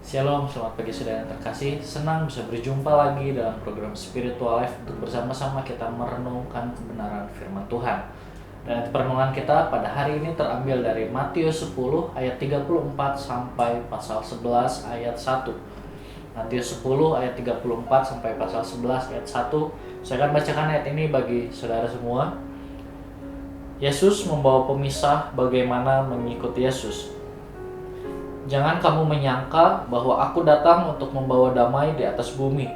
Shalom, selamat pagi saudara yang terkasih. Senang bisa berjumpa lagi dalam program Spiritual Life untuk bersama-sama kita merenungkan kebenaran firman Tuhan. Dan perenungan kita pada hari ini terambil dari Matius 10 ayat 34 sampai pasal 11 ayat 1. Matius 10 ayat 34 sampai pasal 11 ayat 1. Saya akan bacakan ayat ini bagi saudara semua. Yesus membawa pemisah bagaimana mengikuti Yesus. Jangan kamu menyangka bahwa aku datang untuk membawa damai di atas bumi.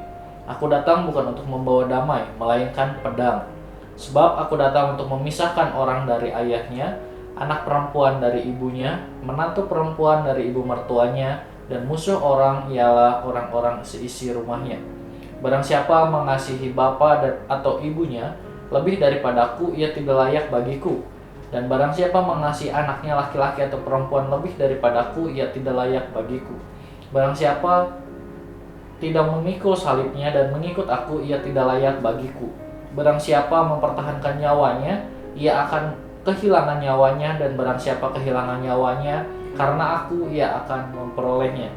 Aku datang bukan untuk membawa damai, melainkan pedang. Sebab aku datang untuk memisahkan orang dari ayahnya, anak perempuan dari ibunya, menantu perempuan dari ibu mertuanya, dan musuh orang ialah orang-orang seisi rumahnya. Barang siapa mengasihi bapa atau ibunya lebih daripadaku, ia tidak layak bagiku. Dan barang siapa mengasihi anaknya laki-laki atau perempuan lebih daripadaku, ia tidak layak bagiku. Barang siapa tidak memikul salibnya dan mengikut aku, ia tidak layak bagiku. Barang siapa mempertahankan nyawanya, ia akan kehilangan nyawanya, dan barang siapa kehilangan nyawanya karena aku, ia akan memperolehnya.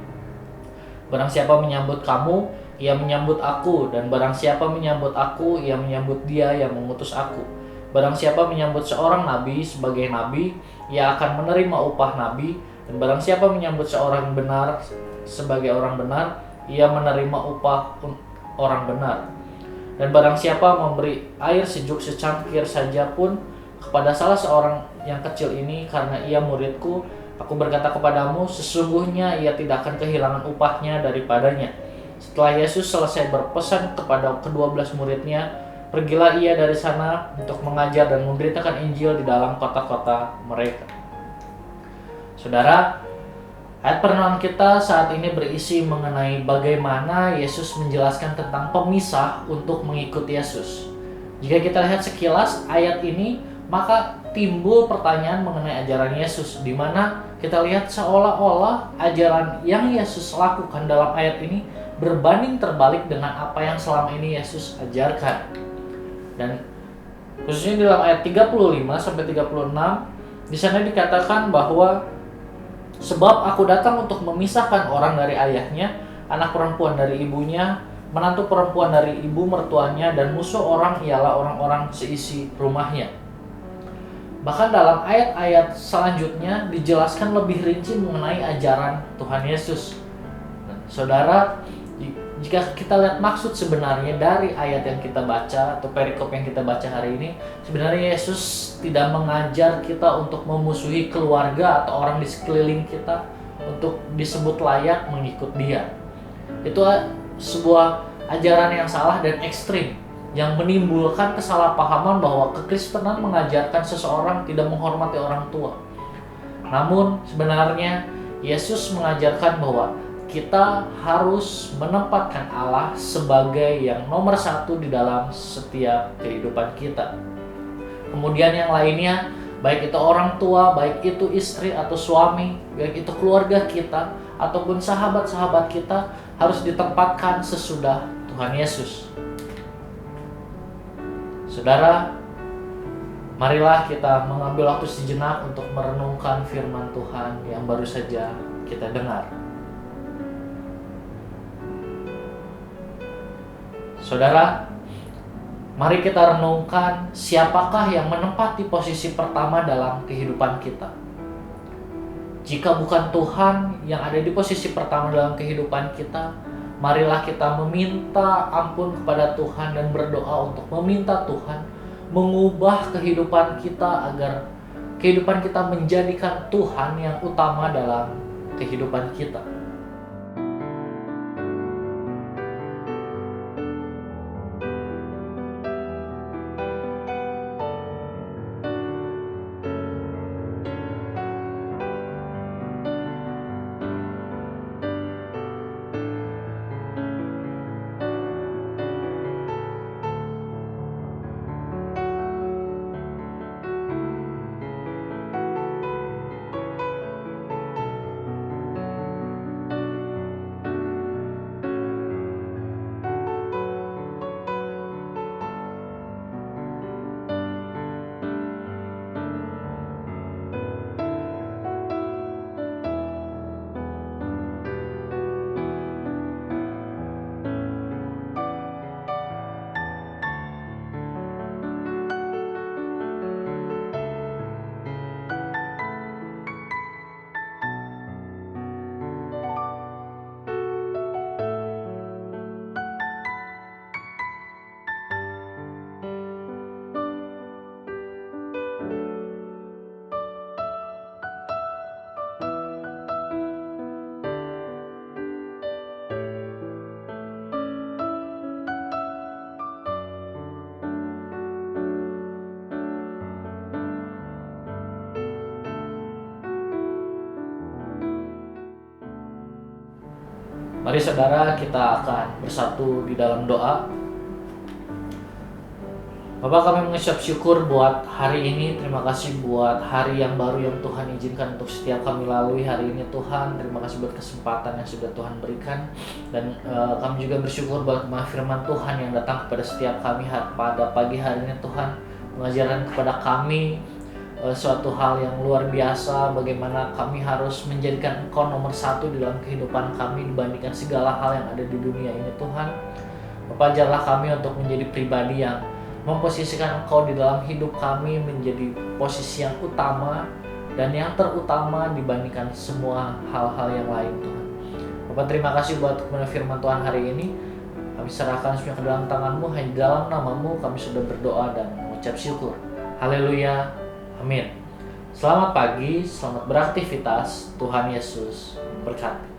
Barang siapa menyambut kamu, ia menyambut aku, dan barang siapa menyambut aku, ia menyambut dia yang mengutus aku. Barang siapa menyambut seorang nabi sebagai nabi, ia akan menerima upah nabi, dan barang siapa menyambut seorang benar sebagai orang benar, ia menerima upah orang benar. Dan barang siapa memberi air sejuk secangkir saja pun kepada salah seorang yang kecil ini karena ia muridku, aku berkata kepadamu, sesungguhnya ia tidak akan kehilangan upahnya daripadanya. Setelah Yesus selesai berpesan kepada ke-12 muridnya, pergilah ia dari sana untuk mengajar dan memberitakan Injil di dalam kota-kota mereka. Saudara, ayat perenungan kita saat ini berisi mengenai bagaimana Yesus menjelaskan tentang pemisah untuk mengikuti Yesus. Jika kita lihat sekilas ayat ini, maka timbul pertanyaan mengenai ajaran Yesus, di mana kita lihat seolah-olah ajaran yang Yesus lakukan dalam ayat ini berbanding terbalik dengan apa yang selama ini Yesus ajarkan. Dan khususnya di dalam ayat 35 sampai 36, di sana dikatakan bahwa sebab aku datang untuk memisahkan orang dari ayahnya, anak perempuan dari ibunya, menantu perempuan dari ibu mertuanya, dan musuh orang ialah orang-orang seisi rumahnya. Bahkan dalam ayat-ayat selanjutnya dijelaskan lebih rinci mengenai ajaran Tuhan Yesus. Saudara, jika kita lihat maksud sebenarnya dari ayat yang kita baca atau perikop yang kita baca hari ini, sebenarnya Yesus tidak mengajar kita untuk memusuhi keluarga atau orang di sekeliling kita untuk disebut layak mengikut Dia. Itu sebuah ajaran yang salah dan ekstrim, yang menimbulkan kesalahpahaman bahwa kekristenan mengajarkan seseorang tidak menghormati orang tua. Namun sebenarnya Yesus mengajarkan bahwa kita harus menempatkan Allah sebagai yang nomor satu di dalam setiap kehidupan kita. Kemudian yang lainnya, baik itu orang tua, baik itu istri atau suami, baik itu keluarga kita ataupun sahabat-sahabat kita, harus ditempatkan sesudah Tuhan Yesus. Saudara, marilah kita mengambil waktu sejenak untuk merenungkan firman Tuhan yang baru saja kita dengar. Saudara, mari kita renungkan siapakah yang menempati posisi pertama dalam kehidupan kita. Jika bukan Tuhan yang ada di posisi pertama dalam kehidupan kita, marilah kita meminta ampun kepada Tuhan dan berdoa untuk meminta Tuhan mengubah kehidupan kita agar kehidupan kita menjadikan Tuhan yang utama dalam kehidupan kita. Mari saudara, kita akan bersatu di dalam doa. Bapak, kami mengucap syukur buat hari ini. Terima kasih buat hari yang baru yang Tuhan izinkan untuk setiap kami lalui hari ini Tuhan. Terima kasih buat kesempatan yang sudah Tuhan berikan. Dan kami juga bersyukur buat firman Tuhan yang datang kepada setiap kami pada pagi hari ini Tuhan. Mengajarkan kepada kami suatu hal yang luar biasa, bagaimana kami harus menjadikan Engkau nomor satu di dalam kehidupan kami dibandingkan segala hal yang ada di dunia ini Tuhan. Bapak, ajarlah kami untuk menjadi pribadi yang memposisikan Engkau di dalam hidup kami menjadi posisi yang utama dan yang terutama dibandingkan semua hal-hal yang lain Tuhan. Bapak, terima kasih buat firman Tuhan hari ini. Kami serahkan semua ke dalam tangan-Mu, hanya dalam nama-Mu kami sudah berdoa dan mengucap syukur. Haleluya, amin. Selamat pagi, selamat beraktivitas. Tuhan Yesus memberkati.